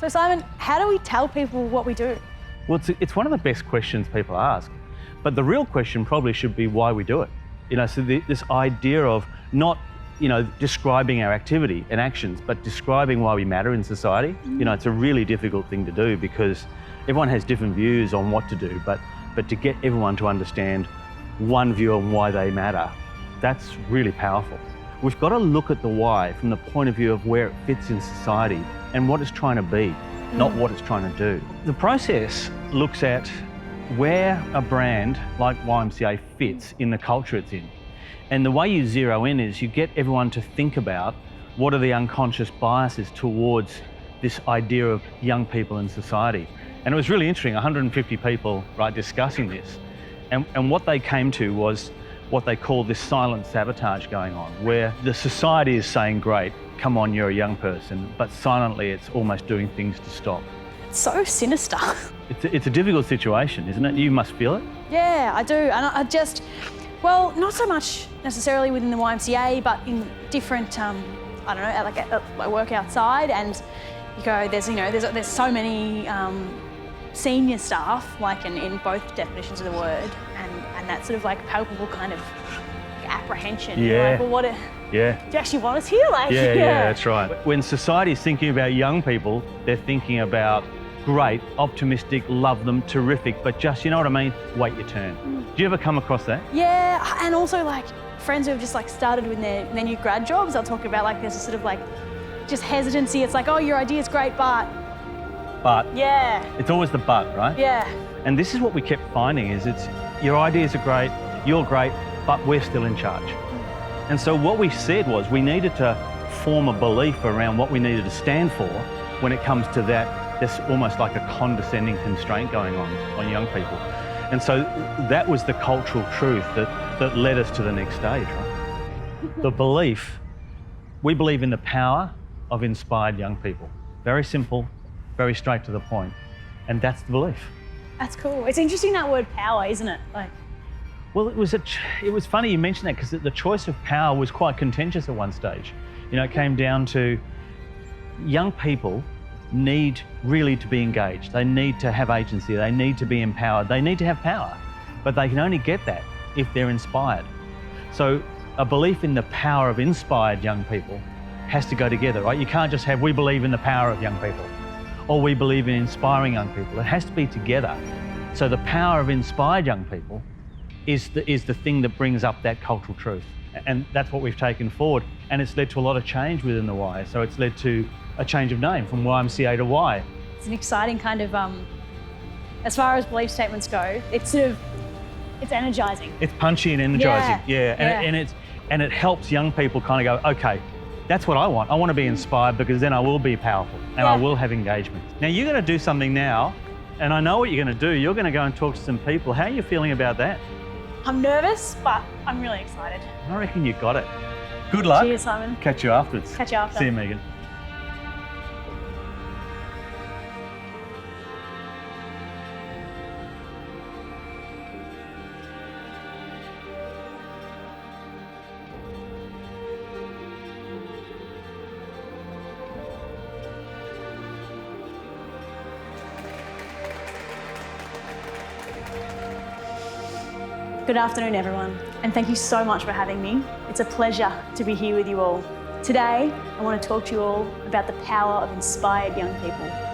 So Simon, how do we tell people what we do? Well, it's one of the best questions people ask, but the real question probably should be why we do it. So this idea of not, describing our activity and actions, but describing why we matter in society. It's a really difficult thing to do because everyone has different views on what to do, but to get everyone to understand one view on why they matter, that's really powerful. We've got to look at the why from the point of view of where it fits in society and what it's trying to be, not what it's trying to do. The process looks at where a brand like YMCA fits in the culture it's in. And the way you zero in is you get everyone to think about what are the unconscious biases towards this idea of young people in society. And it was really interesting, 150 people, right, discussing this. And what they came to was what they call this silent sabotage going on, where the society is saying, great, come on, you're a young person, but silently it's almost doing things to stop. It's so sinister. It's a difficult situation, isn't it? You must feel it. Yeah, I do. And well, not so much necessarily within the YMCA, but in different, I work outside and you go, there's so many senior staff, like in both definitions of the word, and that sort of like palpable kind of apprehension. Yeah. You're like, well, do you actually want us here? Yeah, that's right. When society is thinking about young people, they're thinking about great, optimistic, love them, terrific, but just, you know what I mean? Wait your turn. Do you ever come across that? Yeah, and also like friends who have just like started with their new grad jobs, they'll talk about like there's a sort of like just hesitancy. It's like, oh, your idea's great, but. Yeah. It's always the but, right? Yeah. And this is what we kept finding is it's, your ideas are great, you're great, but we're still in charge. And so what we said was we needed to form a belief around what we needed to stand for when it comes to that, there's almost like a condescending constraint going on young people. And so that was the cultural truth that led us to the next stage, right? The belief, we believe in the power of inspired young people. Very simple, very straight to the point. And that's the belief. That's cool. It's interesting, that word power, isn't it? Well, it was funny you mentioned that because the choice of power was quite contentious at one stage. It came down to young people need really to be engaged. They need to have agency. They need to be empowered. They need to have power, but they can only get that if they're inspired. So a belief in the power of inspired young people has to go together, right? You can't just have, we believe in the power of young people, or we believe in inspiring young people. It has to be together. So the power of inspired young people is the thing that brings up that cultural truth. And that's what we've taken forward. And it's led to a lot of change within the Y. So it's led to a change of name from YMCA to Y. It's an exciting kind of, as far as belief statements go, it's energizing. It's punchy and energizing, yeah. And it helps young people kind of go, okay, that's what I want. I want to be inspired because then I will be powerful and I will have engagement. Now you're going to do something now, and I know what you're going to do. You're going to go and talk to some people. How are you feeling about that? I'm nervous, but I'm really excited. I reckon you got it. Good luck. Cheers, Simon. Catch you afterwards. Catch you after. See you, Megan. Good afternoon, everyone, and thank you so much for having me. It's a pleasure to be here with you all. Today, I want to talk to you all about the power of inspired young people.